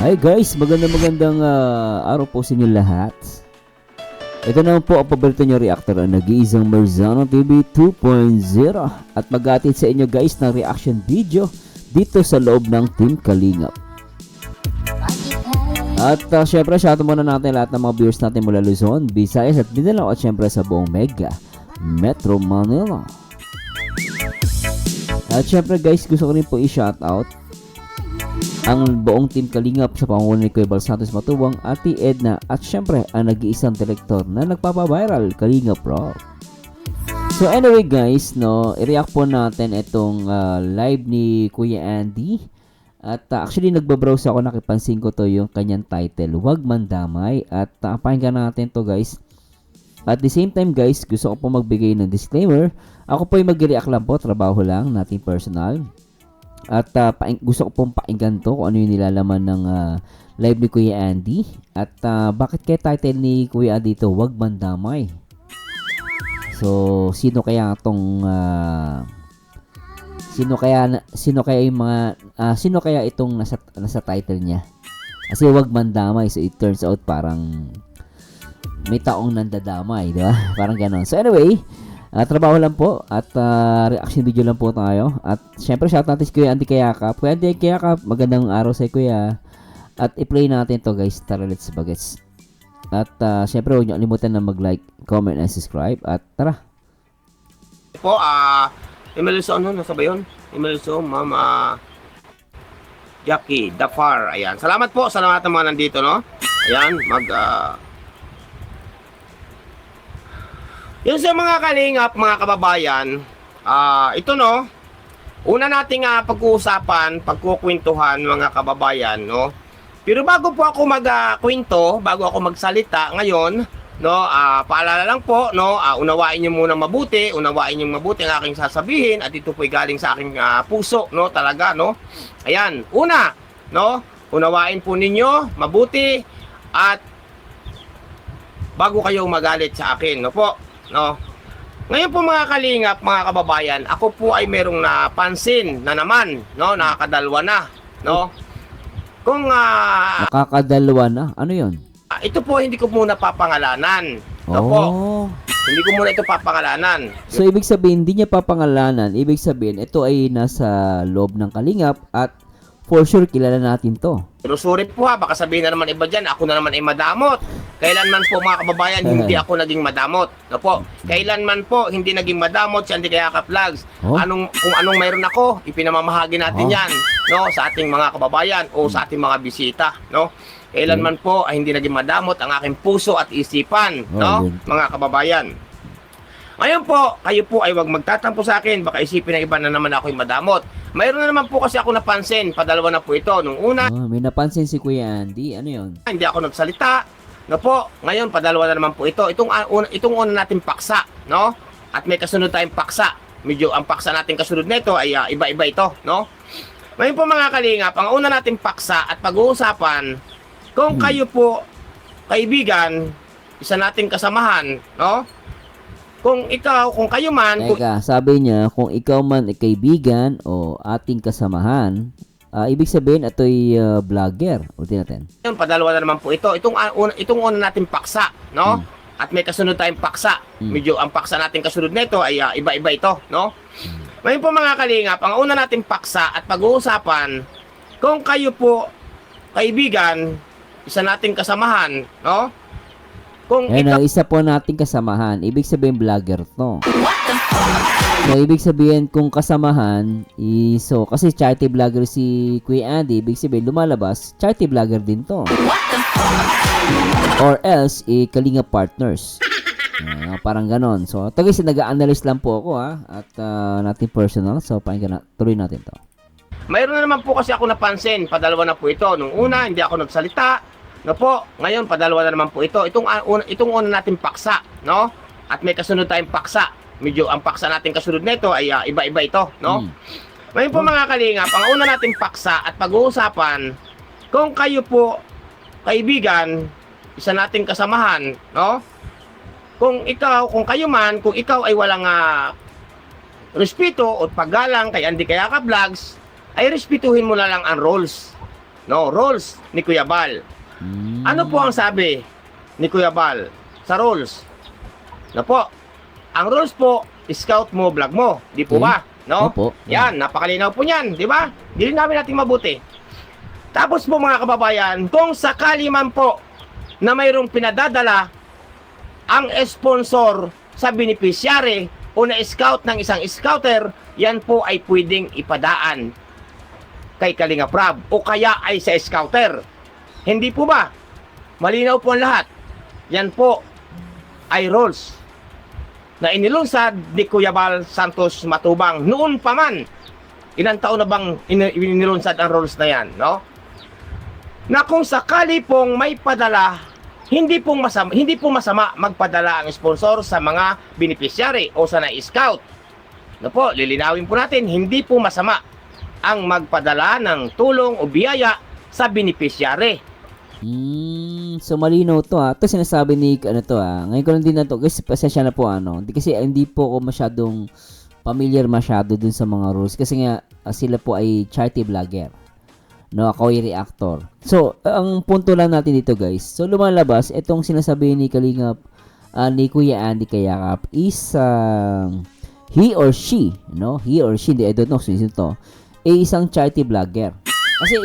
Hi guys, magandang araw po sa inyo lahat. Ito naman po ang paborito nyo reactor ang nag-iisang Marzano TV 2.0 at mag-atid sa inyo guys ng reaction video dito sa loob ng Team Kalingap. At syempre shoutout muna natin lahat ng mga viewers natin mula Luzon, Visayas at Mindanao at syempre sa buong Mega Metro Manila. At syempre guys, gusto ko rin po i-shoutout ang buong Team Kalingap sa pamumuno ni Kuya Bal Santos Matubang, Ate Edna at syempre ang nag-iisang direktor na nagpapaviral, Kalingap Rock. So anyway guys, i-react po natin itong live ni Kuya Andy. At actually nagbabrowse ako, nakipansin ko to yung kanyang title, Huwag Mandamay. At pakinggan natin to guys. At the same time guys, gusto ko po magbigay ng disclaimer. Ako po ay mag-react lang po, trabaho lang, nating personal. At gusto ko pong pakinggan to kung ano yung nilalaman ng live ni Kuya Andy. At bakit kaya title ni Kuya Andy ito, Huwag Mandamay? So, sino kaya itong sino kaya itong nasa title niya? Kasi Huwag Mandamay, so it turns out parang may taong nandadamay, di ba? Parang ganon. So anyway, trabaho lang po at reaction video lang po tayo. At syempre shout natin si Kuya Andy Kayakap. Kuya Andy Kayakap, magandang araw sa Kuya. At i-play natin to guys. Tara, let's bagets. At syempre huwag nyo kalimutan na mag-like, comment, and subscribe. At tara. Po, Emelso, nasa ba yun? Emelso, Ma'am Jackie Dafar. Ayan. Salamat po sa lahat ng mga nandito, no? Ayan, yun sa mga kalingap, mga kababayan, ito no, una nating pag-uusapan, pagkukwentuhan mga kababayan, no. Pero bago po ako magkwento, bago ako magsalita ngayon, no, paalala lang po, no, unawain niyo muna mabuti, unawain niyo mabuti ang aking sasabihin at ito po'y galing sa aking puso, no, talaga, no. Ayan, una, no, unawain po ninyo mabuti at bago kayo magalit sa akin, no po. No. Ngayon po mga kalingap, mga kababayan, ako po ay merong napansin na naman, no, nakakadalwa na, no. Kung Nakakadalwa na? Ano 'yon? Ito po hindi ko muna papangalanan. No po. Hindi ko muna ito papangalanan. So ibig sabihin hindi niya papangalanan, ibig sabihin ito ay nasa loob ng Kalingap at for sure kilala natin to. Pero sorry po baka sabihin na naman iba dyan, ako na naman ay madamot. Kailanman po mga kababayan, hindi ako naging madamot. No po. Kailanman po hindi naging madamot si Andy Kayakap Vlogs. Kung anong mayroon ako, ipinamamahagi natin yan, no, sa ating mga kababayan o sa ating mga bisita, no. Kailanman po ay hindi naging madamot ang aking puso at isipan, no, mga kababayan. Ngayon po, kayo po ay wag magtatampo sa akin, baka isipin ng iba na naman ako yung madamot. Mayroon na naman po kasi ako napansin, padalawa na po ito. Nung una, may napansin si Kuya Andy, ano yun? Hindi ako nagsalita, no po. Ngayon, padalawa na naman po ito. Itong una nating paksa, no? At may kasunod tayong paksa. Medyo ang paksa nating kasunod nito ay iba-iba ito, no? Ngayon po mga kalingap, ang una nating paksa at pag-uusapan, kung kayo po, kaibigan, isa nating kasamahan, no? Kung kayo man... Teka, sabi niya, kung ikaw man ay kaibigan o ating kasamahan, ibig sabihin ito'y vlogger. Ulitin natin. Yun, padalawa na naman po ito. Itong una natin paksa, no? At may kasunod tayong paksa. Medyo ang paksa natin kasunod nito ay iba-iba ito, no? Ngayon po mga kalingap, ang una natin paksa at pag-uusapan, kung kayo po, kaibigan, isa nating kasamahan, no? Kung isa po nating kasamahan, ibig sabihin vlogger to. So, ibig sabihin kung kasamahan, so kasi charity vlogger si Kuya Andy, ibig sabihin lumalabas, charity vlogger din to. Or else, Kalingap partners. Parang ganon. So, ito guys, nag-a-analyze lang po ako at natin personal. So, tuloy natin to. Mayroon na naman po kasi ako napansin, padalawa na po ito. Nung una, hindi ako nagsalita. No po, ngayon padalawa na naman po ito. Itong una nating paksa, no? At may kasunod tayong paksa. Medyo ang paksa nating kasunod nito ay iba-iba ito, no? Ngayon po mga kalingap, ang una nating paksa at pag-uusapan, kung kayo po, kaibigan, isa nating kasamahan, no? Kung kayo man, kung ikaw ay walang respeto o paggalang kay Andy Kayakap Vlogs, ay respetuhin mo na lang ang rules. no, rules ni Kuya Bal. Ano po ang sabi ni Kuya Bal sa rules? Na po, ang rules po, scout mo, vlog mo. Di po Okay. ba? No? Opo. Yan, napakalinaw po niyan, di ba? Dilinawin natin mabuti. Tapos po mga kababayan, kung sakali man po na mayroong pinadadala ang sponsor sa beneficiary o na-scout ng isang scouter, yan po ay pwedeng ipadaan kay Kalinga Prab o kaya ay sa scouter. Hindi po ba? Malinaw po ang lahat. Yan po ay rules na inilunsad ni Kuya Bal Santos Matubang noon pa man. Ilang taon na bang inilunsad ang rules na yan, no? Na kung sakali pong may padala, hindi po masama magpadala ang sponsor sa mga beneficiary o sa na-scout. No po, lilinawin po natin, hindi po masama ang magpadala ng tulong o biyaya sa beneficiary. So malinaw to Ito sinasabi ni Ngayon ko lang din na to. Kasi pasensya na po hindi po ako masyadong familiar masyado dun sa mga rules. Kasi nga sila po ay charity vlogger. No, ako ay reactor. So, ang punto lang natin dito guys. So lumalabas itong sinasabi ni Kalingap ni Kuya Andy Kayakap is he or she, no? He or she, I don't know sino to. Isang charity vlogger. Kasi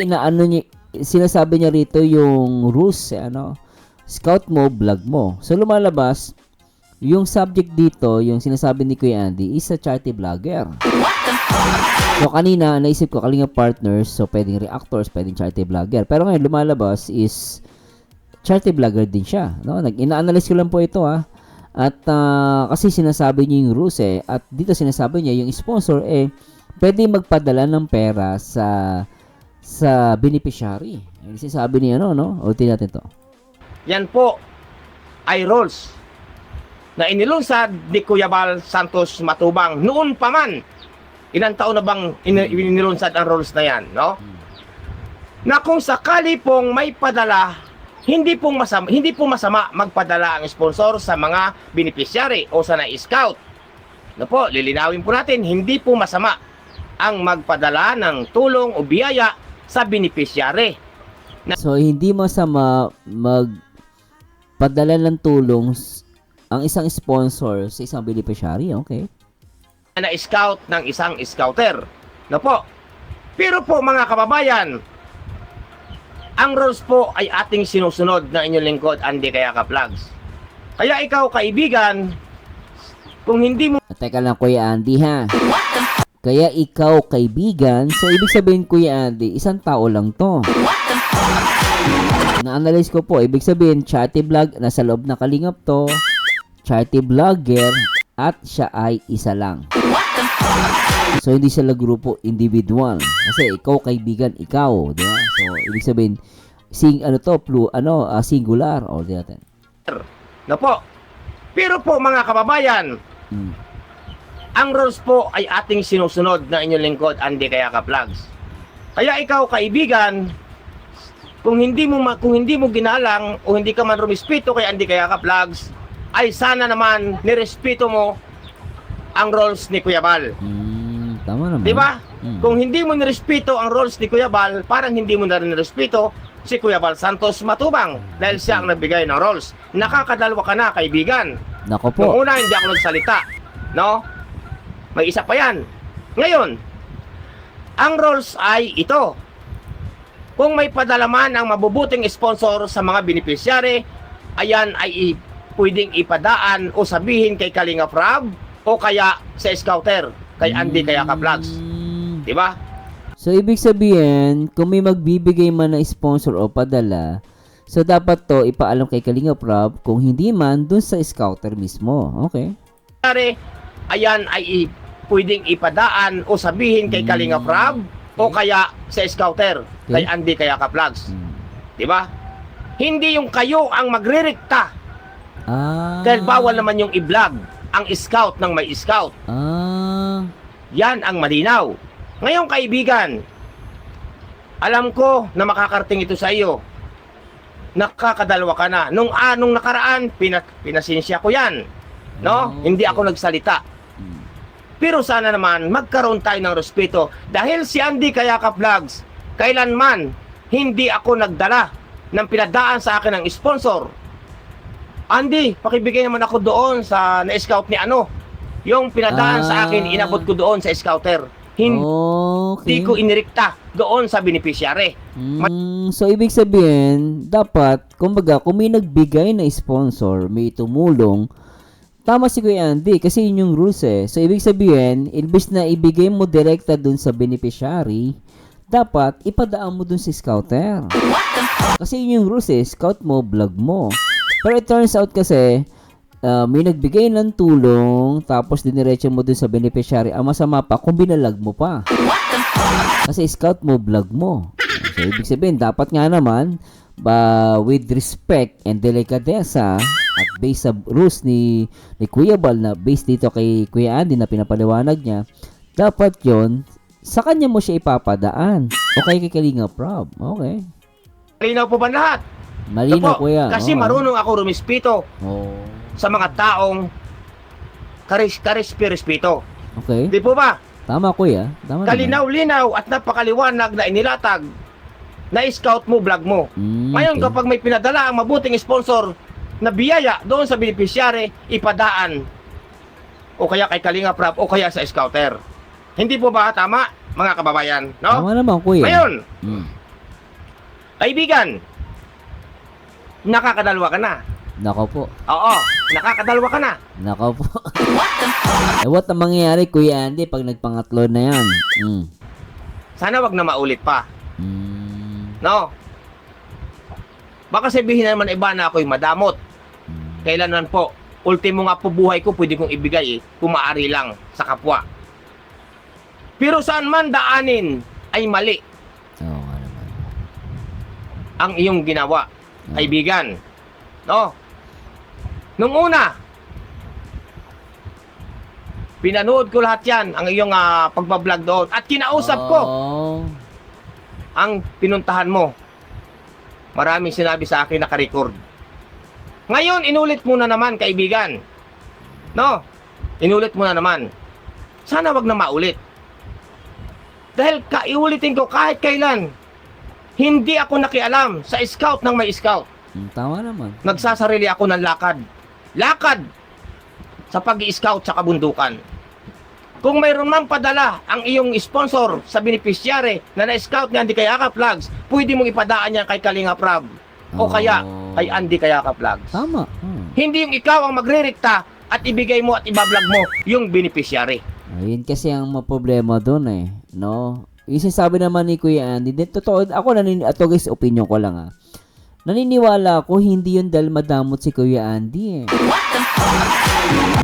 sinasabi niya rito yung rules, scout mo, vlog mo. So, lumalabas, yung subject dito, yung sinasabi ni Kuya Andy, is a charity vlogger. So, kanina, naisip ko, Kalinga partners, so pwedeng reactors, pwedeng charity vlogger. Pero ngayon, lumalabas is charity vlogger din siya. No? Ina-analyze ko lang po ito, At kasi sinasabi niya yung rules, At dito sinasabi niya, yung sponsor, pwede magpadala ng pera sa beneficiary. Sinasabi niya, no? Ulitin natin to. Yan po ay rules na inilunsad ni Kuya Bal Santos Matubang noon pa man. Ilang taon na bang inilunsad ang rules na yan, no? Na kung sakali pong may padala, hindi po masama magpadala ang sponsor sa mga beneficiary o sa na-scout. No po, lilinawin po natin, hindi po masama ang magpadala ng tulong o biyaya sa beneficiary. So, hindi masama magpadala ng tulong ang isang sponsor sa isang beneficiary, okay? Na-scout ng isang scouter. No po. Pero po mga kababayan, ang rules po ay ating sinusunod na inyong lingkod, Andy Kayakap Vlogs. Kaya ikaw kaibigan, kung hindi mo... Teka lang Kuya Andy Kaya ikaw kaibigan, so ibig sabihin Kuya Andy, isang tao lang to. Na-analyze ko po, ibig sabihin charity vlog, nasa loob na Kalingap to, charity vlogger, at siya ay isa lang. So hindi sila grupo, individual. Kasi ikaw kaibigan, ikaw, di ba? So ibig sabihin singular or di natin. No po. Pero po mga kababayan, ang rules po ay ating sinusunod na inyong lingkod, Andy Kayakap Vlogs. Kaya ikaw kaibigan, kung hindi mo ginalang o hindi ka man rumispeto kay Andy Kayakap Vlogs, ay sana naman nirespeto mo ang rules ni Kuya Bal. Tama naman. Di ba? Kung hindi mo nirespeto ang rules ni Kuya Bal, parang hindi mo na rin nirespeto si Kuya Bal Santos Matubang dahil siya ang nagbigay ng rules. Nakakadalwa ka na, kaibigan. Nako po. Noong una, hindi ako nagsalita. No? May isa pa yan. Ngayon, ang rules ay ito. Kung may padalaman ang mabubuting sponsor sa mga beneficiary, ayan ay pwedeng ipadaan o sabihin kay Kalinga Prab o kaya sa scouter, kay Andy Kayakap Vlogs. Diba? So, ibig sabihin, kung may magbibigay man na sponsor o padala, so dapat to ipaalam kay Kalinga Prab, kung hindi man, dun sa scouter mismo. Okay? Ayan ay pwedeng ipadaan o sabihin kay Kalinga Prab o kaya sa scouter, kay Andy Kayakap Vlogs. Diba? Hindi yung kayo ang magrerekta. Dahil bawal naman yung i-vlog ang scout ng may scout. Yan ang malinaw. Ngayon kaibigan, alam ko na makakarating ito sa iyo. Nakakadalwa ka na. Nung nakaraan, pinasinsya ko yan. No? Hindi ako nagsalita. Pero sana naman magkaroon tayo ng respeto dahil si Andy Kayakap Vlogs kailanman hindi ako nagdala ng pinadaan sa akin ng sponsor. Andy, pakibigay naman ako doon sa na-scout ni ano. Yung pinadaan sa akin, inabot ko doon sa scouter. Hindi ko inirikta doon sa beneficiary. So, ibig sabihin, dapat, kumbaga, kung may nagbigay na sponsor, may tumulong, tama si Kuya Andy, kasi yun yung rules eh. So, ibig sabihin, imbis na ibigay mo direkta dun sa beneficiary, dapat ipadaan mo dun sa scouter. Kasi yun yung rules eh, scout mo, vlog mo. Pero it turns out kasi, may nagbigay ng tulong, tapos diniretso mo dun sa beneficiary, ang masama pa, kung binalag mo pa. Kasi scout mo, vlog mo. So, ibig sabihin, dapat nga naman, with respect and delikadesa, at based sa rules ni Kuya Bal, na based dito kay Kuya Andy na pinapaliwanag niya, dapat yon sa kanya mo siya ipapadaan. Okay, kay Kalinga Prob. Okay. Malinaw po ba lahat? Malinaw, Opo, Kuya. kasi marunong ako rumispito sa mga taong karespi-respito. Okay. Di po ba? Tama, Kuya. Tama naman. Kalinaw-linaw at napakaliwanag na inilatag na scout mo, vlog mo. Ngayon, Okay. kapag may pinadala ang mabuting sponsor na biyaya doon sa beneficiary, ipadaan. O kaya kay Kalinga Prab, o kaya sa scouter. Hindi po ba tama, mga kababayan? No? Tama naman, Kuya. Ngayon, Mm. kaibigan, nakakadalwa ka na. Nako po. Oo, nakakadalwa ka na. Nako po. What ang mangyayari, Kuya Andy, pag nagpangatlo na yan? Sana wag na maulit pa. Mm. No? Baka sabihin na naman iba na ako'y madamot. Kailanman po, ultimo nga po buhay ko, pwede kong ibigay kung maaari lang sa kapwa. Pero saan man daanin ay mali Oo nga naman. ang iyong ginawa, kaibigan. No? Nung una, pinanood ko lahat yan, ang iyong pagbablog doon. At kinausap ko ang pinuntahan mo. Maraming sinabi sa akin naka-record. Ngayon, inulit mo na naman, kaibigan. No? Inulit mo na naman. Sana wag na maulit. Dahil iulitin ko kahit kailan, hindi ako nakialam sa scout ng may scout. Tama naman. Nagsasarili ako ng lakad. Lakad sa pag-i-scout sa kabundukan. Kung mayroon man padala ang iyong sponsor sa beneficiary na na-scout niya Andy Kayaka Vlogs, pwede mong ipadaan yan kay Kalinga Prab. O kaya kay Andy Kayaka Vlogs. Tama. Hindi yung ikaw ang magre-rekta at ibigay mo at ibablog mo yung beneficiary. Ayun kasi ang problema doon eh. No? Yung sinasabi naman ni Kuya Andy, totoo, ako ito guys, opinion ko lang naniniwala ako hindi yun dahil madamot si Kuya Andy eh.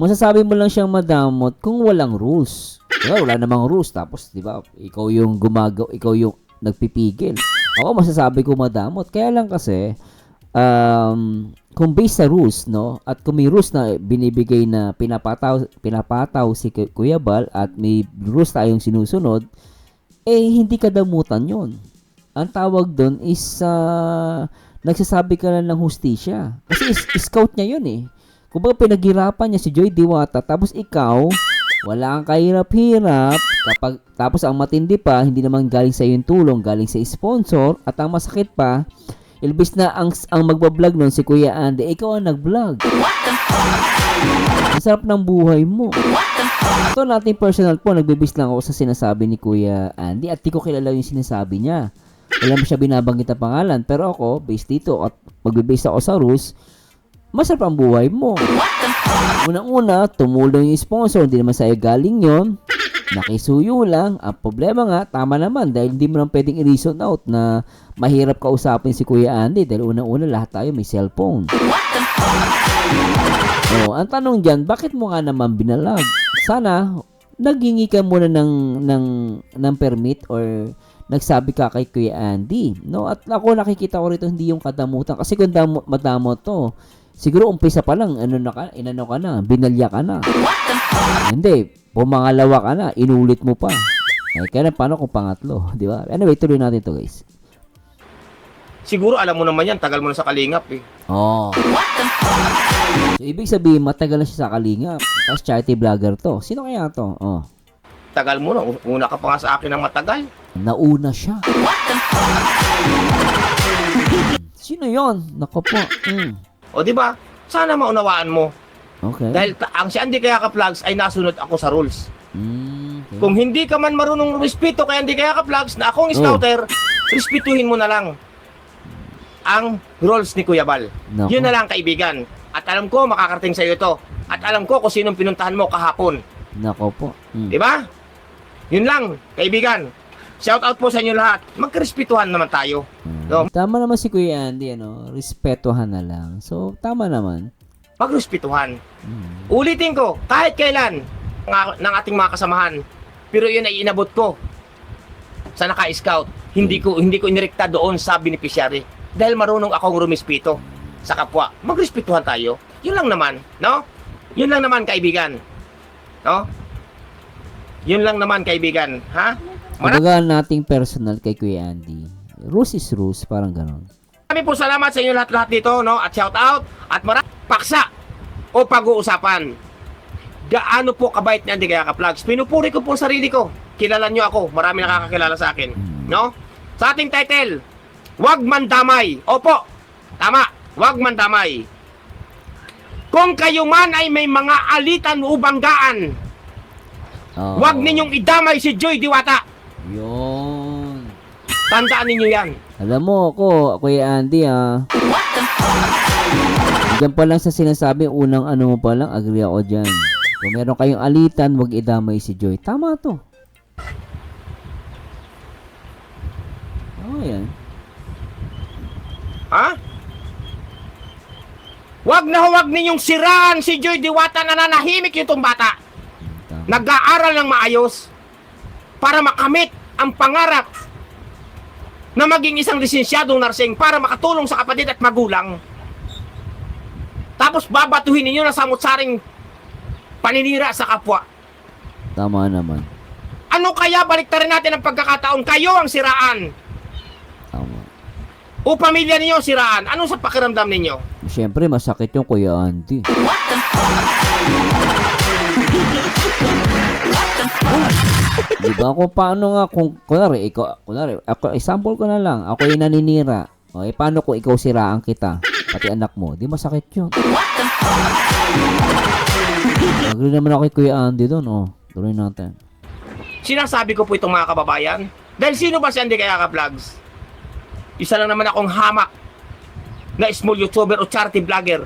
Masasabi mo lang siyang madamot kung walang rules. Diba, wala namang rules. Tapos, di ba, ikaw yung ikaw yung nagpipigil. Ako masasabi ko madamot. Kaya lang kasi, kung based sa rules, no, at kung may rules na binibigay na pinapataw si Kuya Bal at may rules tayong sinusunod, hindi kadamutan yon. Ang tawag doon is nagsasabi ka lang ng hustisya. Kasi scout niya yun eh. Kung ba pinaghirapan niya si Joy Diwata, tapos ikaw, wala kang kahirap-hirap, tapos ang matindi pa, hindi naman galing sa yung tulong, galing sa sponsor, at ang masakit pa, ilbis na ang magbablog nun si Kuya Andy, ikaw ang nag-vlog. Ang sarap ng buhay mo. Ito natin personal po, nagbibis lang ako sa sinasabi ni Kuya Andy at di ko kilala yung sinasabi niya. Wala mo siya binabanggit na pangalan. Pero ako, based dito at magbibase ako sa rules, masarap ang buhay mo. Unang-una, tumulong yung sponsor, hindi naman sa'yo galing yon. Nakisuyo lang. Ang problema nga, tama naman dahil hindi mo lang pwedeng i-reason out na mahirap kausapin si Kuya Andy dahil unang-una lahat tayo may cellphone. Ang tanong dyan, bakit mo nga naman binalag? Sana, naghingi ka muna ng permit or nagsabi ka kay Kuya Andy. No? At ako nakikita ko rito hindi yung kadamutan. Kasi kung madamot to, siguro umpisa pa lang, inano ka na, binalya ka na. Hindi, pumangalawa ka na, inulit mo pa. Kaya paano kung pangatlo? Di ba? Anyway, tuloy natin to guys. Siguro alam mo naman yan, tagal mo na sa Kalingap eh. So, ibig sabihin, matagal na siya sa Kalingap. Tapos charity vlogger to. Sino kaya to? tagal mo na. Una ka pa nga sa akin ng matagal. Nauna siya. Sino yon? Nako po. O di ba? Sana maunawaan mo. Okay. Dahil ang si Andy Kayaka Vlogs ay nasunod ako sa rules. Okay. Kung hindi ka man marunong respeto kay Andy Kayaka Vlogs na akong scouter, respetuhin mo na lang ang rules ni Kuya Bal. Nako. Yun na lang, kaibigan. At alam ko makakarating sa iyo ito. At alam ko kung sinong pinuntahan mo kahapon. Nako po. Di ba? Yun lang, kaibigan. Shout out po sa inyo lahat. Magkarespetuhan naman tayo. No? Tama naman si Kuya Andy, ano, respetuhan na lang. So, tama naman. Magrespetuhan. Ulitin ko, kahit kailan ng ating mga kasamahan, pero yun ay inabot ko sa naka-scout. Hindi ko inirekta doon sa beneficiary. Dahil marunong akong rumispeto sa kapwa. Magrespetuhan tayo. Yun lang naman, no? Yun lang naman, kaibigan. No? Yun lang naman, kaibigan. Ha? Kumbaga nating personal kay Kuya Andy. Rules is rules, parang ganon. Marami po salamat sa inyo lahat-lahat dito, no? At shout out at paksa o pag-uusapan. Gaano po kabait ni Andy Kayaka Vlogs. Pinupuri ko po ang sarili ko. Kilala nyo ako. Marami nakakakilala sa akin. No? Sa ating title, Wag Man Damay. Opo, tama. Wag Man Damay. Kung kayo man ay may mga alitan o banggaan, Oh. wag ninyong idamay si Joy Diwata. Yun. Tandaan ninyo yan. Alam mo ako, Kuya Andy, Diyan pa lang sa sinasabi, unang ano mo pa lang, agree ako dyan. Kung meron kayong alitan, wag idamay si Joy. Tama to. Oh, yan. Ha? Wag na huwag ninyong siraan si Joy Diwata na nanahimik itong bata. Tama. Nag-aaral ng maayos para makamit ang pangarap na maging isang lisensyadong nursing para makatulong sa kapatid at magulang. Tapos babatuhin ninyo na samut-saring paninira sa kapwa. Tama naman. Ano kaya baliktarin natin ang pagkakataon? Kayo ang siraan Tama. o pamilya ninyo ang siraan? Ano sa pakiramdam ninyo? Siyempre, masakit yung Kuya Andy. Diba kung paano nga kung kunwari ako example ko na lang, ako yung naninira. Okay, paano kung ikaw siraan kita, pati anak mo, di masakit yun. Agree naman ako kay Kuya Andy doon, tuloy natin. Sinasabi ko po itong mga kababayan, dahil sino ba si Andy Kayaka Vlogs? Isa lang naman akong hamak na small YouTuber o charity vlogger.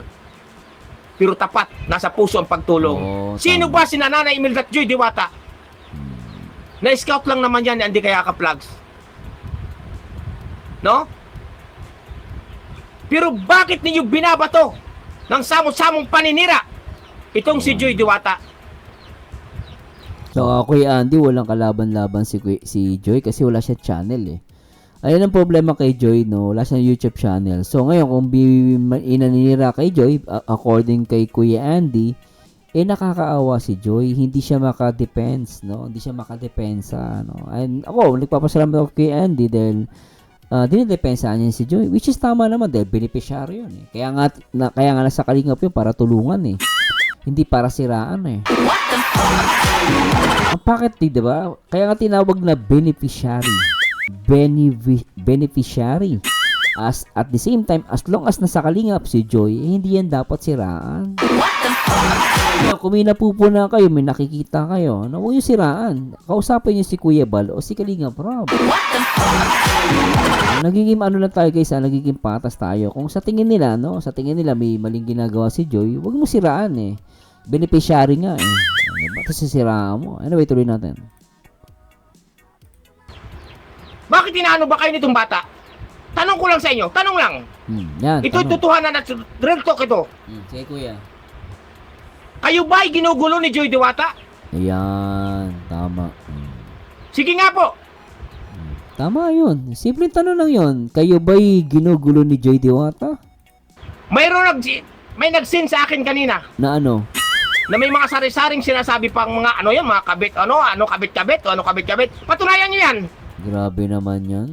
Pero tapat, nasa puso ang pagtulong. Oo, Sino tama. ba si Nanay Imelda at Joy Diwata? Na-scout lang naman yan ni Andy Kayaka Vlogs. No? Pero bakit ninyo binabato ng samot-samong paninira itong si Joy Diwata? So, Kuya Andy, walang kalaban-laban si Joy kasi wala siya channel eh. Ayun ang problema kay Joy, no? Wala siyang YouTube channel. So, ngayon, kung inaninira kay Joy, according kay Kuya Andy, nakakaawa si Joy. Hindi siya makadepense, no? Hindi siya makadepensa, no? And ako, nagpapasalamat ako kay Andy dahil dinidepensahan niya si Joy. Which is tama naman dahil beneficiary yun eh. Kaya nga nasa kalingap yun para tulungan eh. Hindi para siraan eh. Ang bakit, di ba? Kaya nga tinawag na beneficiary. Beneficiary. At the same time, as long as nasa kalingap si Joy, hindi yan dapat siraan. Kung may napupuna kayo, may nakikita kayo, huwag yung siraan. Kausapin niyo si Kuya Bal o si Kalingap Rob. Nagiging ano lang tayo guys, nagiging patas tayo. Kung sa tingin nila, sa tingin nila may maling ginagawa si Joy, huwag mo siraan eh. Beneficiary nga eh. Ba't sisiraan mo? Anyway, tuloy natin. Bakit inaano ba kayo nitong bata? Tanong ko lang sa inyo, tanong lang. Yan, Ito'y tanong. totohanan at real talk ito. Sige Kuya. Kayo ba ay ginugulo ni Joy Diwata? Ayan, tama. Sige nga po. Tama yun. Simpleng tanong lang yun. Kayo ba'y ginugulo ni Joy Diwata? May nag-send sa akin kanina Na ano? na may mga sari-saring sinasabi pang mga ano yan, mga kabit, ano kabit-kabit, o ano kabit-kabit. Patunayan nyo yan. Grabe naman yan.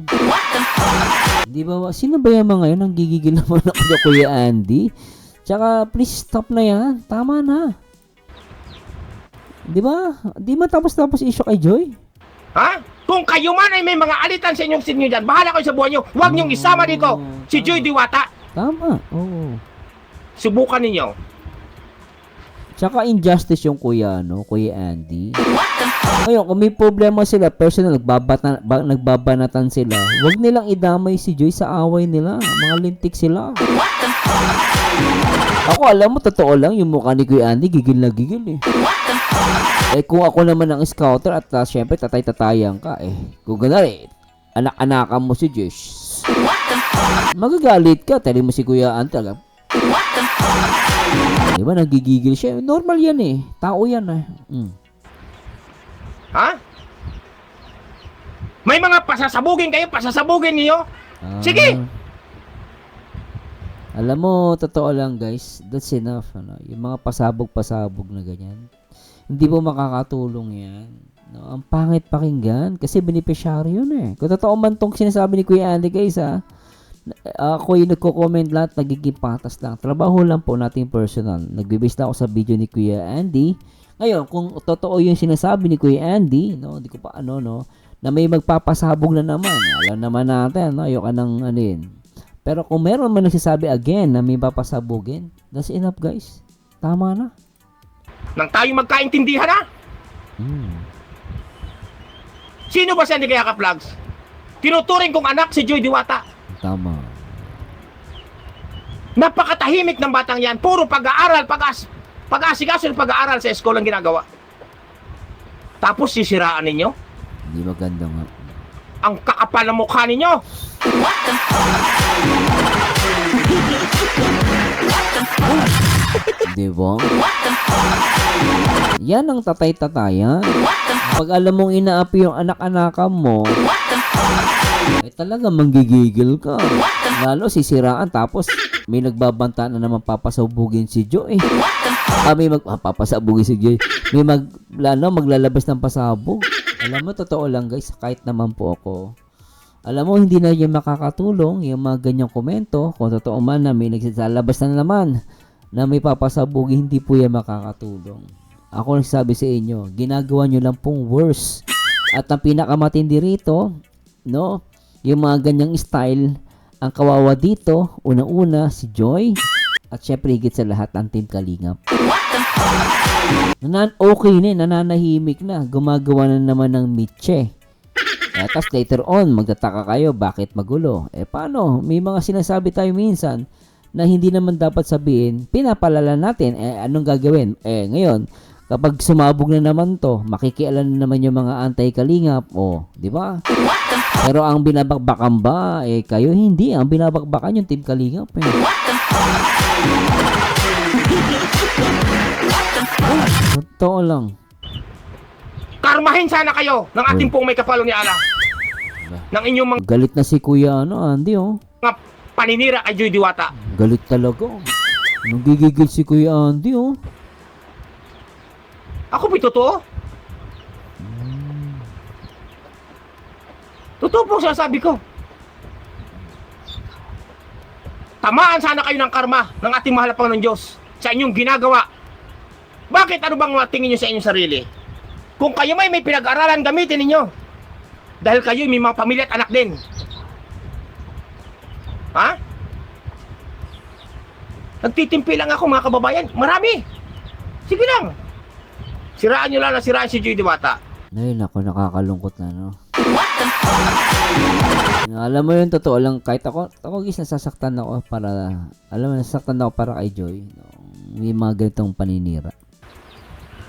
Di ba? Sino ba yung mga yun? Ang gigigil naman ako na Kuya Andy. Tsaka, please stop na yan. Tama na. Di ba? Di matapos-tapos issue kay Joy. Ha? Kung kayo man ay may mga alitan sa inyong sinyo dyan, bahala kayo sa buhay nyo. Huwag niyong isama dito si Joy Diwata. Tama. Oo. Subukan ninyo. Tsaka injustice yung kuya, no? Kuya Andy. Ngayon, kung may problema sila, personal, nagbabanatan sila, huwag nilang idamay si Joy sa away nila. Mga lintik sila. Ako, alam mo, totoo lang, yung mukha ni Kuya Andy, gigil na gigil eh. Eh, kung ako naman ang scouter at syempre, tatay-tatayan ka eh. Kung ganun anak-anakan mo si Joy, magagalit ka, tali mo si Kuya Andy talaga. Diba, nagigigil siya. Normal yan eh. Tao yan eh. Ha? May mga pasasabugin kayo, pasasabugin niyo. Sige! Alam mo, totoo lang guys, that's enough. Ano? Yung mga pasabog-pasabog na ganyan. Hindi mo makakatulong yan. No? Ang pangit pakinggan kasi beneficiary yun eh. Kung totoo man tong sinasabi ni Kuya Andy guys ha, ako yung nagko-comment lahat, nagiging patas lang. Trabaho lang po natin personal. Nagbibase na ako sa video ni Kuya Andy. Ngayon, kung totoo yung sinasabi ni Kuya Andy, no, hindi ko pa no, na may magpapasabog na naman. Alam naman natin, no, ayoko nang ano yun. Pero kung meron man nagsasabi again na may papasabugin, that's enough guys. Tama na. Nang tayo magkaintindihan ha? Sino ba siya ni Kaya Ka-Vlogs? Tinuturing kong anak si Joy Diwata. Tama. Napakatahimik ng batang yan. Puro pag-aaral, pag-aasikaso ng pag-aaral sa eskolang ginagawa. Tapos sisiraan ninyo? Hindi maganda nga. Ang kakapal ng mukha ninyo. Diba? Yan ang tatay-tatayan. Pag alam mong inaapi yung anak-anakan mo, eh talaga manggigigil ka. Lalo sisiraan tapos may nagbabanta na naman papasabugin si Joy. May papasabugin si Joy. May maglalabas ng pasabog. Alam mo, totoo lang guys, kahit naman po ako. Alam mo, hindi na yung makakatulong yung mga ganyang komento. Kung totoo man na may nagsasalabas na naman na may papasabugin, hindi po yan makakatulong. Ako nagsasabi sa inyo, ginagawa nyo lang pong worse. At ang pinakamatindi rito, no, yung mga ganyang style, ang kawawa dito, una-una si Joy, at syempre higit sa lahat ang Team Kalingap. Okay na, nananahimik na, gumagawa na naman ng mitche. Tapos later on, magtataka kayo, bakit magulo? Eh paano? May mga sinasabi tayo minsan na hindi naman dapat sabihin, pinapalala natin, anong gagawin? Ngayon, kapag sumabog na naman to, makikialam na naman yung mga anti-Kalingap, di ba? Pero ang binabakbakan ba, kayo hindi. Ang binabakbakan yung Team Kalingap. Totoo lang. Karmahin sana kayo ng ating pong may kapalo ni Allah. Ng inyong mga Galit na si Kuya Andy paninira kay Joy Diwata. Galit talaga. Nagigigil si Kuya Andy Ako po'y totoo. Totoo po sasabi ko. Tamaan sana kayo ng karma ng ating mahal na Panginoon Diyos sa inyong ginagawa. Bakit? Ano bang tingin nyo sa inyong sarili? Kung kayo may pinag-aralan, gamitin ninyo. Dahil kayo may mga pamilya at anak din. Ha? Nagtitimpi lang ako mga kababayan. Marami. Sige lang. Siraan nyo lang na siraan si Joy Diwata. Ay, naku, nakakalungkot na, no? Alam mo yun, totoo lang, kahit ako guys, nasasaktan ako para kay Joy. No? May mga ganitong paninira.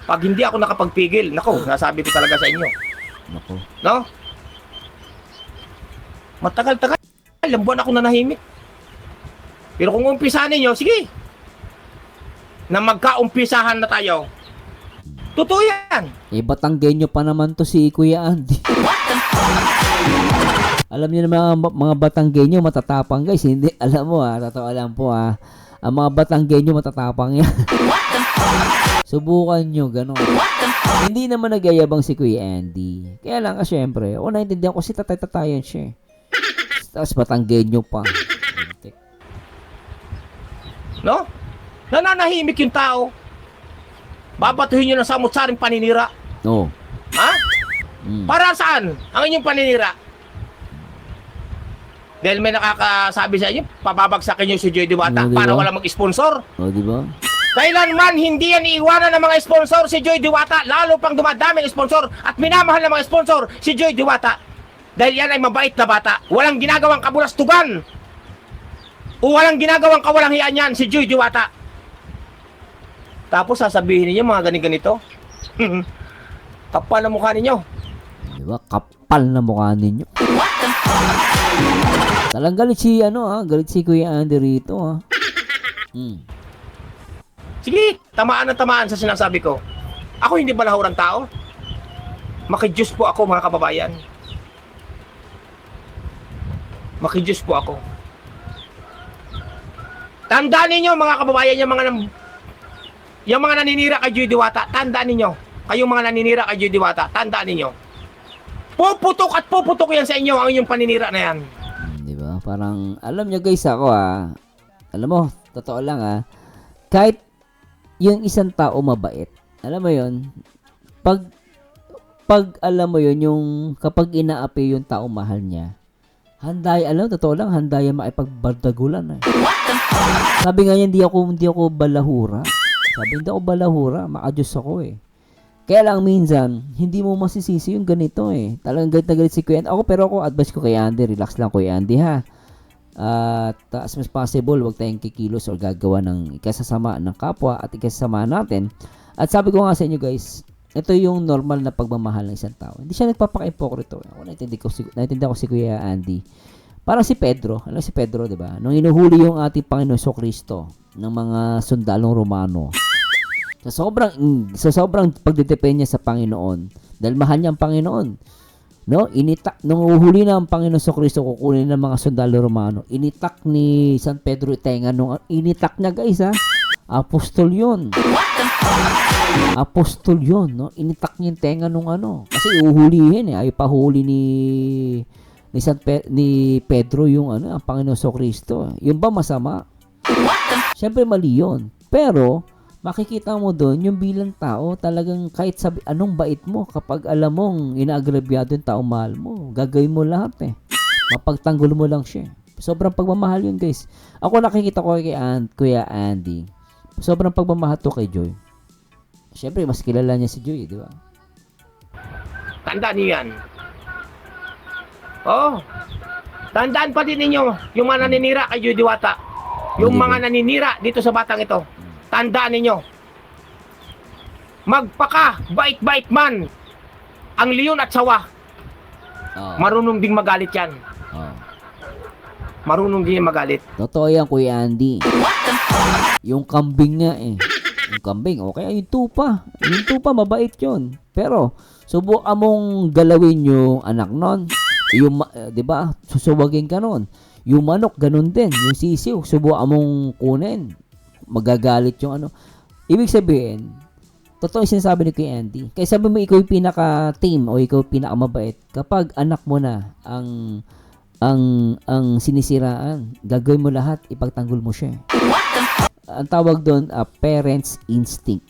Pag hindi ako nakapagpigil, nako, nasabi ko talaga sa inyo. Nako. No? Matagal-tagal, ilang buwan ako nanahimik. Pero kung umpisahan ninyo, sige. Na magkaumpisahan na tayo. Totoo yan. Batanggenyo pa naman to si Kuya Andy. Alam niyo naman mga Batanggenyo matatapang guys. Hindi, alam mo totoo lang po ang mga Batanggenyo matatapang yan. Subukan nyo, gano'n. Hindi naman nagyayabang si Kuya Andy. Kaya lang, syempre, naintindihan ko si tatay-tatayan siya. Tapos Batanggenyo pa. No? Nananahimik yung tao. Babatuhin nyo ng samut-saring paninira. Oo. Ha? Mm. Para saan ang inyong paninira? Dahil may nakakasabi sa inyo, pababagsakin nyo si Joy Diwata Di para ba? walang mag-sponsor. O, di ba? Kailanman hindi yan iiwanan ng mga sponsor si Joy Diwata, lalo pang dumadami ang sponsor at minamahal ng mga sponsor si Joy Diwata. Dahil yan ay mabait na bata. Walang ginagawang kabulastugan. O walang ginagawang kawalang hiyaan yan si Joy Diwata. Tapos sasabihin niyo mga ganito. Kapal na mukha ninyo. Di ba? Kapal na mukha ninyo. Talang galit si, galit si Kuya Andy rito, ha. Mm. Sige, tamaan na tamaan sa sinasabi ko. Ako hindi balahurang tao. Makijus po ako, mga kababayan. Makijus po ako. Tandaan ninyo, mga kababayan, yung mga naninira kay Joy Diwata, tandaan ninyo. Kayong mga naninira kay Joy Diwata, tandaan ninyo. Puputok at puputok yan sa inyo ang inyong paninira na yan. Di ba? Parang, alam nyo guys, ako, alam mo, totoo lang, kahit yung isang tao mabait, alam mo yon, pag alam mo yon, yung kapag inaapi yung tao mahal niya, totoo lang, handa yan makipagbardagulan. Sabi nga niya, hindi ako balahura. Sabi, hindi ako balahura, makajus ako Kaya lang minsan, hindi mo masisisi yung ganito Talagang galit na galit si Kuya Andy. Pero ako, advice ko kay Andy, relax lang Kuya Andy ha. At as much possible, huwag tayong kikilos o gagawa ng ikasasama ng kapwa at ikasasama natin. At sabi ko nga sa inyo guys, ito yung normal na pagmamahal ng isang tao. Hindi siya nagpapaka-ipokrito. Ako naintindihan ko si Kuya Andy. Parang si Pedro, si Pedro, 'di ba? Nung inuhuli yung ating Panginoon Kristo ng mga sundalong Romano. Sa sobrang pagdedepende niya sa Panginoon, dahil mahal niya ang Panginoon. No, nung uhuli na ang Panginoon Kristo kukunin ng mga sundalo Romano, initak ni San Pedro tenga nung initak niya guys apostol 'yon. Apostol 'yon, no? Initak niya yung tenga nung kasi uhulihin ay pahuli ni Pedro yung ang Panginoon Kristo. Yun ba masama? Siyempre mali 'yon. Pero makikita mo doon yung bilang tao talagang kahit sabi anong bait mo kapag alam mong inaagrabyado yung tao mahal mo, gagawin mo lahat mapagtanggol mo lang siya. Sobrang pagmamahal yun guys. Ako nakikita ko kay Kuya Andy, sobrang pagmamahal to kay Joy. Siyempre mas kilala niya si Joy, di ba? Tandaan niyo yan. Tandaan pa din ninyo yung mga naninira kay Joy Diwata. Yung mga naninira dito sa batang ito. Tandaan ninyo, magpaka bait-bait man ang leon at sawa. Marunong ding magalit yan. Marunong din magalit. Totoo yan Kuya Andy. Yung kambing nga yung kambing, okay. Yung tupa mabait yun. Pero subukan mong galawin yung anak nun. Yung, di ba, susuwagin ka nun. Yung manok, ganun din. Yung sisiw, subukan mong kunin. Magagalit yung Ibig sabihin, totoo yung sinasabi ni Kuya Andy. Kaya sabi mo, ikaw yung pinaka-team o ikaw yung pinaka-mabait. Kapag anak mo na ang sinisiraan, gagawin mo lahat, ipagtanggol mo siya. Ang tawag doon, parents instinct.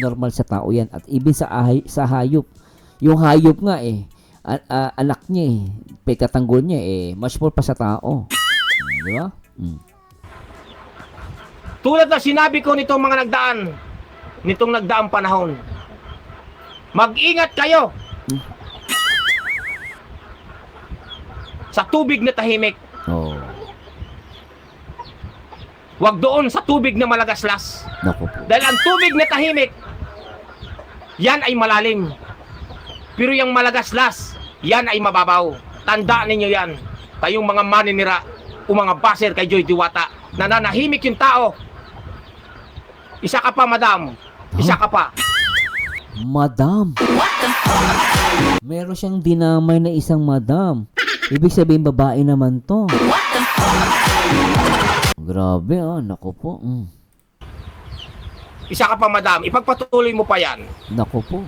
Normal sa tao yan. At even sa hayop. Yung hayop nga anak niya pagkatanggol niya much more pa sa tao. Di ba? Tulad na sinabi ko nitong nagdaang panahon. Mag-ingat kayo sa tubig na tahimik. Huwag doon sa tubig na malagaslas. Naku po. Dahil ang tubig na tahimik, yan ay malalim. Pero yung malagaslas, yan ay mababaw. Tandaan ninyo yan. Kayong mga maninira o mga baser kay Joy Diwata, nananahimik yung tao. Isa ka pa, madam. Isa ka pa. Madam. Meron siyang dinamay na isang madam. Ibig sabihin babae naman to. Grabe naku po. Isa ka pa, madam. Ipagpatuloy mo pa yan. Naku po.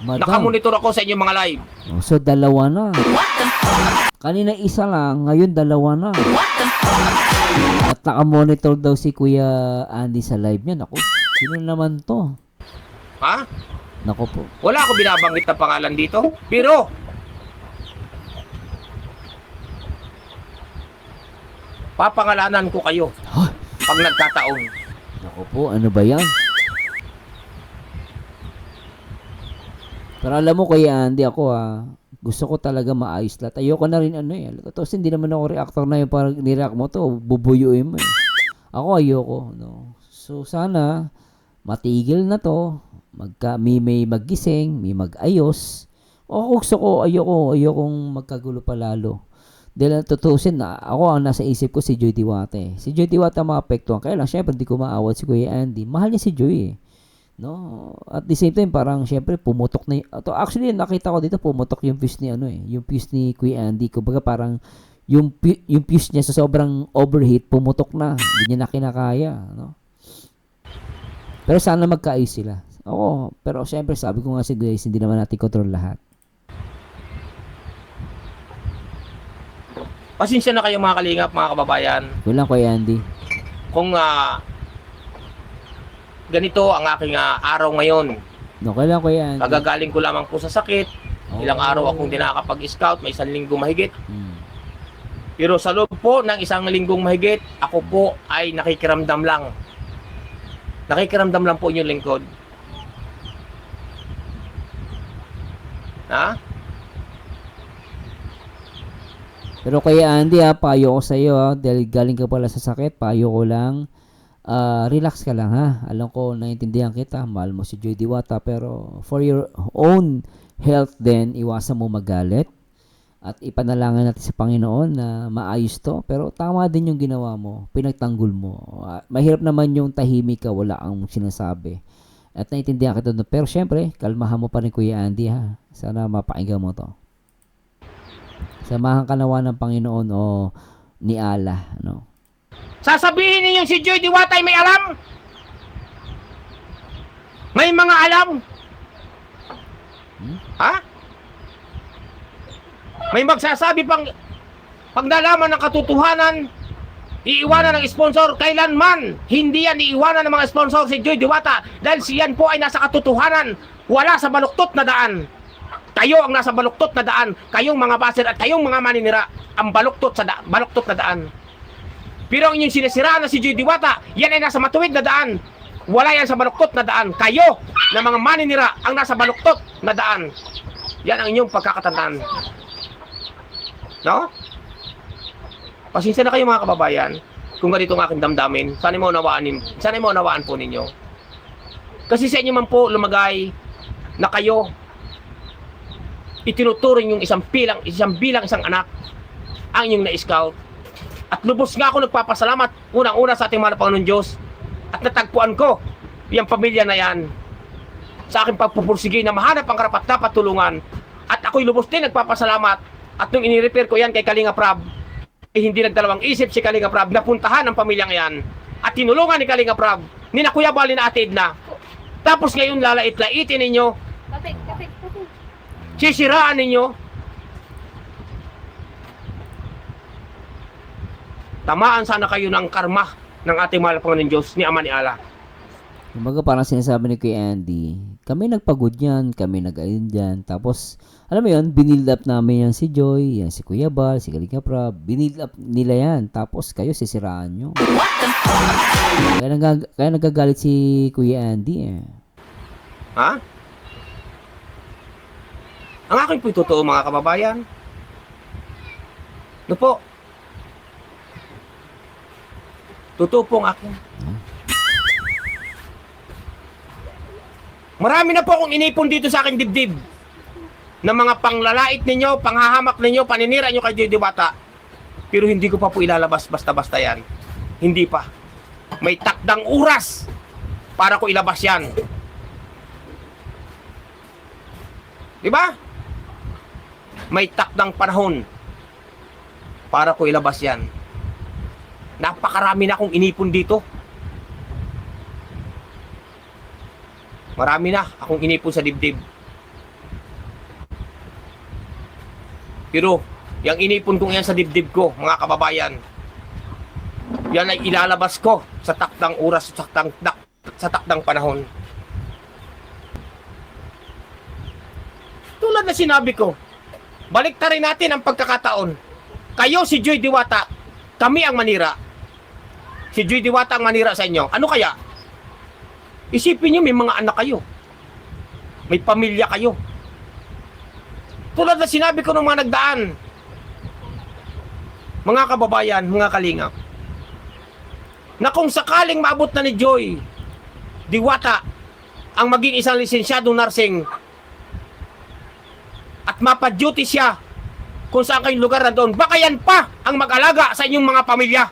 Madam. Nakamonitor ako sa inyong mga live. So dalawa na. Kanina isa lang, ngayon dalawa na. At nakamonitor daw si Kuya Andy sa live niya. Naku, Sino naman to? Ha? Nako po. Wala ako binabanggit na pangalan dito. Pero, papangalanan ko kayo Huh? pag nagkataon. Nako po, ano ba yan? Pero alam mo, Kuya Andy, ako gusto ko talaga maayos lahat. Ayoko na rin Tapos hindi naman ako reactor na yung parang nireact mo to, bubuyuin mo eh. Ako ayoko, no. So sana matigil na to. May maggising, may mag-ayos. O gusto ko, ayokong magkagulo pa lalo. Dahil tutusin na, ako ang nasa isip ko si Joy Diwata eh. Si Joy Diwata maapektuhan. Kaya lang, syempre, hindi ko maawat si Kuya Andy. Mahal niya si Joy eh. No? At the same time, parang syempre, pumutok na actually, nakita ko dito, pumutok yung fuse ni yung fuse ni Kuya Andy. Kumbaga parang, yung fuse niya sa sobrang overheat, pumutok na. Hindi niya na kinakaya. No? Pero sana magkaayos sila. Pero syempre, sabi ko nga si guys, hindi naman natin control lahat. Pasensya na kayo mga kalingap, mga kababayan. Kulang Kuya Andy. Kung ganito ang aking araw ngayon. No, kailan Kuya Andy. Kagagaling ko lamang po sa sakit. Ilang araw akong di nakakapag-scout, may 1 linggo mahigit. Pero sa loob po ng 1 linggong mahigit, ako po ay nakikiramdam lang. Nakikiramdam lang po inyong lingkod. Ha? Pero Kuya Andy payo ko sa iyo dahil galing ka pala sa sakit, payo ko lang relax ka lang ha. Alam ko naiintindihan kita, mahal mo si Joy Diwata, pero for your own health din, iwasan mo magalit at ipanalangin natin sa Panginoon na maayos to. Pero tama din yung ginawa mo, pinagtanggol mo. Mahirap naman yung tahimik ka, wala ang sinasabi. At naiintindihan kita doon. Pero syempre, kalmahan mo pa rin Kuya Andy ha. Sana mapakinggan mo to. Samahan ka nawa ng Panginoon o ni Allah, no? Sasabihin niyo si Joy Diwata ay may alam? May mga alam? Ha? May magsasabi pag nalaman ng katotohanan, iiwanan ng sponsor. Kailanman hindi yan iiwanan ng mga sponsor si Joy Diwata dahil siyan po ay nasa katotohanan, wala sa baluktot na daan. Kayo ang nasa baluktot na daan, kayong mga baser at kayong mga maninira ang baluktot na daan. Pero ang inyong sinisiraan na si Joy Diwata, yan ay nasa matuwid na daan. Wala yan sa baluktot na daan. Kayo na mga maninira ang nasa baluktot na daan. Yan ang inyong pagkakatandaan. No? Pasensya na kayo mga kababayan kung ganito ang aking damdamin. Sana mo unawaan po ninyo. Kasi sa inyo man po lumagay na kayo itinuturing yung isang bilang isang anak ang inyong na-scout. At lubos nga ako nagpapasalamat unang-una sa ating mga Panginoon Diyos at natagpuan ko yung pamilya na yan sa aking pagpupursige na mahanap ang karapat-dapat tulungan. At ako'y lubos din nagpapasalamat at nung inirepair ko yan kay Kalinga Prab, hindi nagdalawang isip si Kalinga Prab na puntahan ang pamilyang yan at tinulungan ni Kalinga Prab ni na Kuya Bali na atid na. Tapos ngayon lalait-laitin ninyo, sisiraan ninyo, tamaan sana kayo ng karma ng ating mahal Panginoon Diyos ni Ama ni Allah. Kumbaga parang sinasabi ni Kuya Andy, kami nagpagod yan, kami nag-ayun dyan. Tapos, alam mo yun, binild up namin yan si Joy, yan si Kuya Bal, si Kalinga Prab, binild up nila yan. Tapos kayo sisiraan nyo. Kaya nagagalit si Kuya Andy eh. Ha? Ang aking po'y totoo mga kababayan. Ano po? Totoo po ang akin. Marami na po akong inipon dito sa aking dibdib ng mga panglalait ninyo, panghahamak ninyo, paninira nyo kay Joy Diwata. Pero hindi ko pa po ilalabas basta-basta yan. Hindi pa. May takdang oras para ko ilabas yan. Diba? May takdang panahon para ko ilabas yan. Napakarami na akong inipon dito. Marami na akong inipon sa dibdib. Pero, yung inipon kong yan sa dibdib ko, mga kababayan, yan ay ilalabas ko sa takdang oras, sa takdang panahon. Tulad na sinabi ko, baliktarin natin ang pagkakataon. Kayo si Joy Diwata, kami ang manira. Si Joy Diwata ang manira sa inyo. Ano kaya? Isipin nyo, may mga anak kayo. May pamilya kayo. Tulad na sinabi ko ng mga nagdaan, mga kababayan, mga kalingap, na kung sakaling maabot na ni Joy Diwata ang maging isang lisensyadong nursing at mapaduty siya kung saan kayong lugar na doon, baka yan pa ang mag-alaga sa inyong mga pamilya.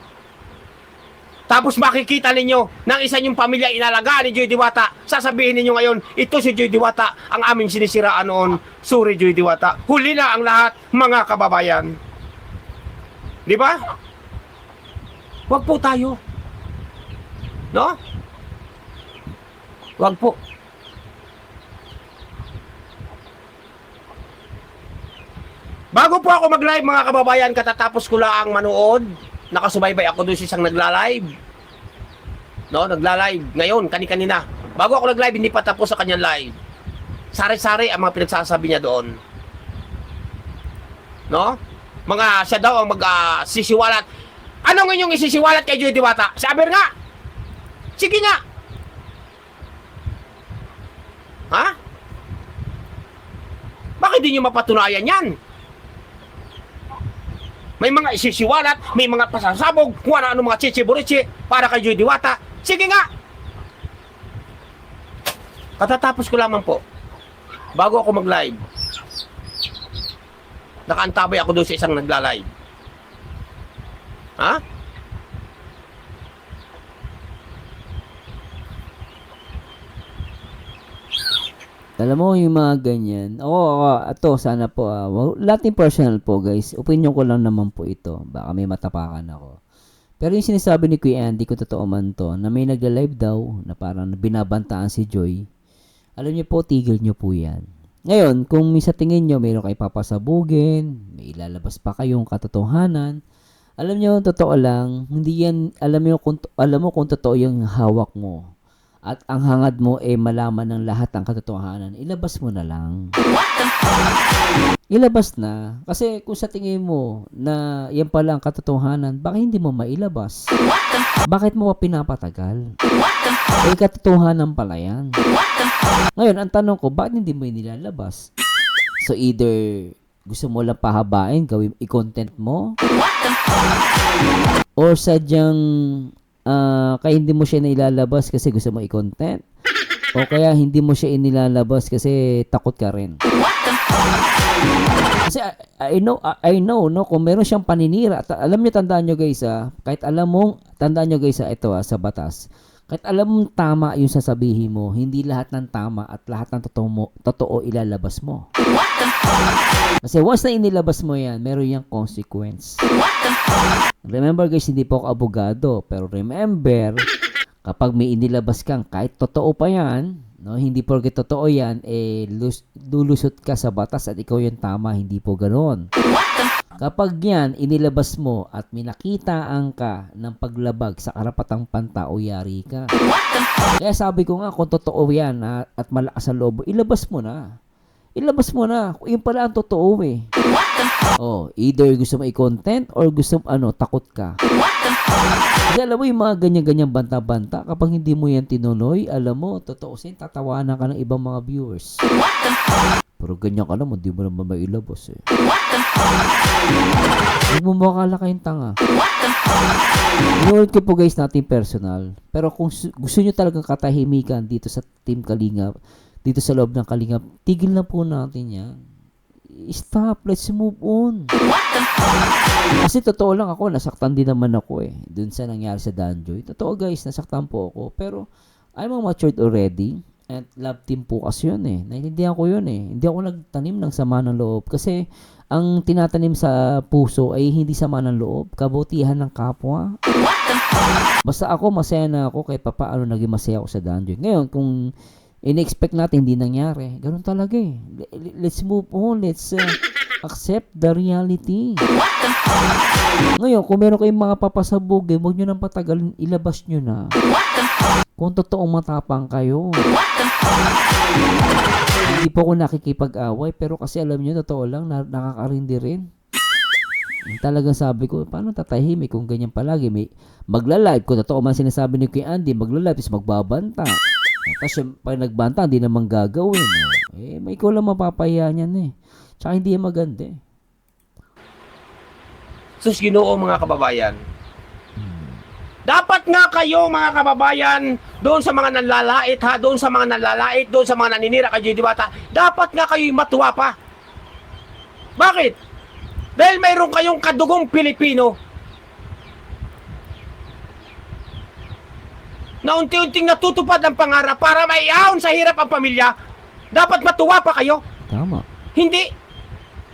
Tapos makikita ninyo ng isa nyong pamilya inalagaan ni Joy Diwata. Sasabihin ninyo ngayon, ito si Joy Diwata, ang aming sinisiraan noon. Sorry, Joy Diwata. Huli na ang lahat, mga kababayan. Di ba? Huwag po tayo. No? Huwag po. Bago po ako mag-live, mga kababayan, katatapos ko lang manood. Nakasubaybay ako doon sa isang nagla-live. No, nagla-live. Ngayon, kani-kanina. Bago ako nag-live, hindi pa tapos sa kanyang live. Sari-sari ang mga pinagsasabi niya doon. No? Mga siya daw ang mag-sisiwalat. Anong inyong isisiwalat kay Joy Diwata? Sabi nga! Sige nga! Ha? Bakit di nyo mapatunayan yan? May mga isisiwalat, may mga pasasabog, kung ano mga chichi-burichi para kay Joy Diwata. Sige nga! Katatapos ko lamang po, bago ako mag-live, nakaantabay ako doon sa isang nagla-live. Ha? Alam mo yung mga ganyan. Ito sana po. Lating personal po guys. Opinion ko lang naman po ito. Baka may matapakan ako. Pero yung sinasabi ni Kuya Andy, kung totoo man to, na may nagla-live daw, na parang binabantaan si Joy. Alam niyo po, tigil niyo po yan. Ngayon, kung sa tingin niyo, mayroon kayo papasabugin, may ilalabas pa kayong katotohanan, alam niyo, totoo lang, hindi yan, alam mo kung totoo yung hawak mo. At ang hangad mo malaman ng lahat ng katotohanan, ilabas mo na lang. Ilabas na. Kasi kung sa tingin mo na yan pala ang katotohanan, bakit hindi mo mailabas? Bakit mo pa pinapatagal? Katotohanan pala yan. Ngayon, ang tanong ko, bakit hindi mo nilalabas? So either gusto mo lang pahabain, i-content mo? Or sadyang kaya hindi mo siya nilalabas kasi gusto mo i-content? O kaya hindi mo siya inilalabas kasi takot ka rin? Kasi I know, no, kung meron siyang paninira, alam niyo, tandaan niyo guys, kahit alam mong, tandaan niyo guys, ito sa batas, kahit alam mong tama yung sasabihin mo, hindi lahat ng tama at lahat ng totoo ilalabas mo. Kasi once na inilabas mo yan, meron yung consequence. Remember guys, hindi po ako abogado, pero remember, kapag may inilabas kang kahit totoo pa yan, no, hindi porke totoo yan, lulusot ka sa batas at ikaw yung tama, hindi po ganoon. Kapag yan, inilabas mo at minakitaan ka ng paglabag sa karapatang pantao, yari ka. Kaya sabi ko nga, kung totoo yan at malakas ang loob, ilabas mo na. Ilabas mo na. Yun pala ang totoo either gusto mo i-content or gusto mo, takot ka. Kasi alam mo yung mga ganyan-ganyan banta-banta, kapag hindi mo yan tinuloy, alam mo, totoo sin, tatawanan ka ng ibang mga viewers. Pero ganyan ka naman, di mo naman mailabas Huwag mo makakala kayong tanga. Inulit ko po guys natin personal. Pero kung gusto nyo talagang katahimikan dito sa Team Kalingap, dito sa loob ng Kalingap, tigil na po natin yan. Stop, let's move on. Kasi totoo lang ako, nasaktan din naman ako dun sa nangyari sa Danjoy. Totoo guys, nasaktan po ako. Pero I'm matured already. At love team po kasi yun Naintindihan ko yun Hindi ako nagtanim ng sama ng loob. Kasi ang tinatanim sa puso ay hindi sama ng loob. Kabutihan ng kapwa. Basta ako, masaya na ako kahit papaano naging masaya ako sa Danjoy. Ngayon, kung in-expect natin hindi nangyari, ganun talaga Let's move on. Let's accept the reality. Ngayon, kung meron kayong mga papasabog, huwag nyo nang patagalin, ilabas nyo na. kung totoong matapang kayo. Hindi po ako nakikipag-away, pero kasi alam nyo, totoo lang, nakakarindi rin. Talagang sabi ko, paano tatahimik kung ganyan palagi? Magla-live, kung totoo man sinasabi ni Kuya Andy, magla-live, tapos magbabanta. Tapos pag nagbanta, hindi naman gagawin. May ikaw lang mapapahiya niyan eh. Tsaka hindi yan maganda eh. Sus Ginoo mga kababayan. Dapat nga kayo mga kababayan, doon sa mga nanlalait ha, doon sa mga nanlalait, doon sa mga naninira kay J.D. Diwata, dapat nga kayo matuwa pa. Bakit? Dahil mayroon kayong kadugong Pilipino na unti-unting natutupad ang pangarap para maiahon sa hirap ang pamilya. Dapat matuwa pa kayo. Tama. Hindi.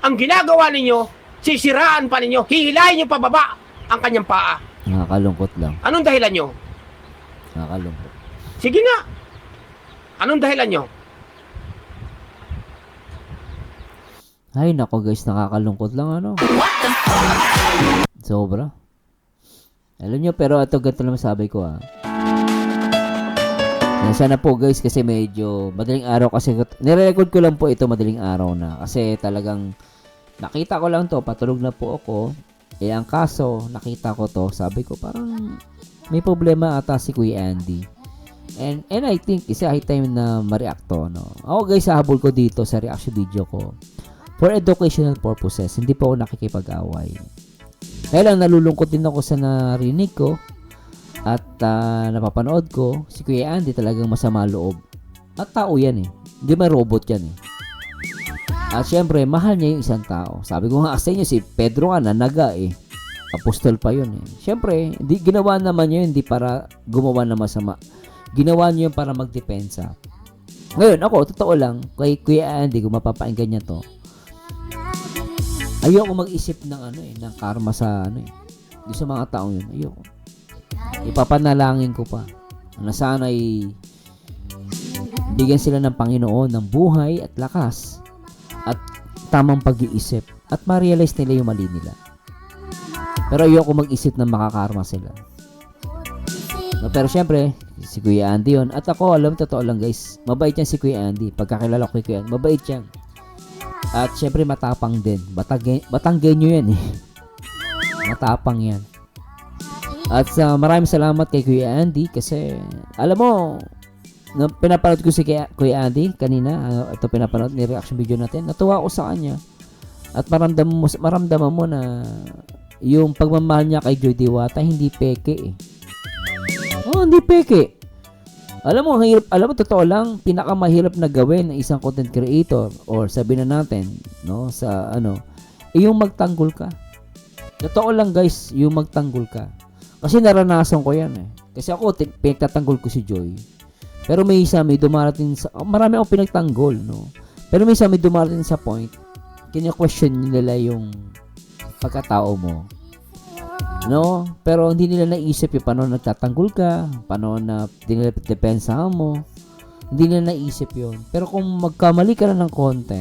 Ang ginagawa ninyo, sisiraan pa ninyo, hihilahin nyo pababa ang kanyang paa. Nakakalungkot lang. Anong dahilan nyo? Nakakalungkot. Sige nga. Anong dahilan nyo? Ay, nako guys, nakakalungkot lang ano. Sobra. Alam nyo, pero ito ganito lang sabi ko Sana po guys, kasi medyo madaling araw kasi, nire-record ko lang po ito madaling araw na. Kasi talagang, nakita ko lang to, patulog na po ako. Ang kaso, nakita ko to, sabi ko parang may problema ata si Kuya Andy. And I think, isa high time na ma-react to, no? Ako guys, hahabol ko dito sa reaction video ko. For educational purposes, hindi po ako nakikipag-away. Kaya lang nalulungkot din ako sa narinig ko at napapanood ko, si Kuya Andy talagang masama loob. At tao yan eh. Hindi may robot yan eh. At syempre, mahal niya yung isang tao. Sabi ko nga sa inyo, si Pedro nga nanaga eh. Apostol pa yun eh. Syempre, ginawa naman niya yun, hindi para gumawa na masama. Ginawa niya yun para magdepensa. Ngayon, ako, totoo lang, kay Kuya Andy, kung mapapainggan niya to, ayoko mag-isip ng ng karma sa doon sa mga taong yun. Ayoko. Ipapanalangin ko pa na sana'y bigyan sila ng Panginoon ng buhay at lakas at tamang pag-iisip at ma-realize nila yung mali nila. Pero ayoko mag-isip na makakarma sila. No, pero syempre, si Kuya Andy yun. At ako, alam, totoo lang guys, mabait yan si Kuya Andy. Pagkakilala ko kay Kuya Andy, mabait yan. At syempre matapang din. Batanggenyo yan eh. Matapang yan. At maraming salamat kay Kuya Andy kasi alam mo, pinapanood ko si Kuya Andy kanina, ito pinapanood ni reaction video natin. Natuwa ako sa kanya. At maramdaman mo na yung pagmamahal niya kay J.D. Diwata hindi peke eh. Hindi peke. Alam mo, totoo lang, pinakamahirap na gawin ng isang content creator or sabihin na natin, no, sa yung magtanggol ka. Totoo lang guys, yung magtanggol ka. Kasi naranasan ko yan eh. Kasi ako, pinagtatanggol ko si Joy. Pero may dumarating sa, marami akong pinagtanggol, no. Pero may dumarating sa point, kina-question nila yung pagkatao mo. No? Pero hindi nila naisip yung paano nagtatanggol ka, paano na depensahan mo. Hindi nila naisip yun. Pero kung magkamali ka na ng konti,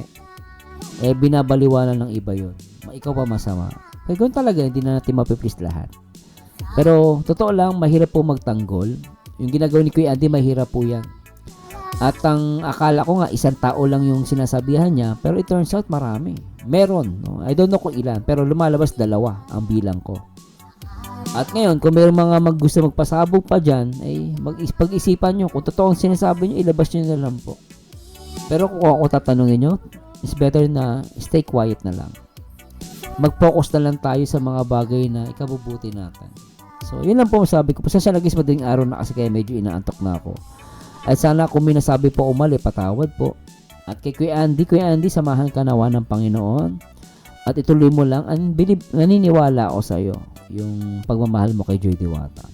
binabaliwanan ng iba yun. Ikaw pa masama. Kaya ganoon talaga, hindi na natin mapiplease lahat. Pero, totoo lang, mahirap po magtanggol. Yung ginagawa ni Kuya Andy, mahirap po yan. At ang akala ko nga, isang tao lang yung sinasabihan niya, pero it turns out marami. Meron. No? I don't know kung ilan, pero lumalabas 2 ang bilang ko. At ngayon, kung mayroong mga gusto magpasabog pa dyan, ay pag-isipan nyo. Kung totoo ang sinasabi nyo, ilabas nyo na lang po. Pero kung ako tatanungin nyo, it's better na stay quiet na lang. Mag-focus na lang tayo sa mga bagay na ikabubuti natin. So, yun lang po masabi ko. Pasensya na guys, madaling araw na kasi kaya medyo inaantok na ako. At sana kung may nasabi po o mali, patawad po. At kay Kuya Andy, samahan ka nawa ng Panginoon. At ituloy mo lang, naniniwala ako sa iyo yung pagmamahal mo kay J.D. Diwata.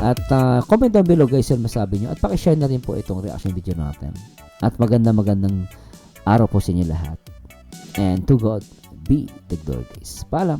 At comment down below guys yung masabi nyo. At pakishare na rin po itong reaction video natin. At magandang araw po sa inyo lahat. And to God be the glory guys. Paalam.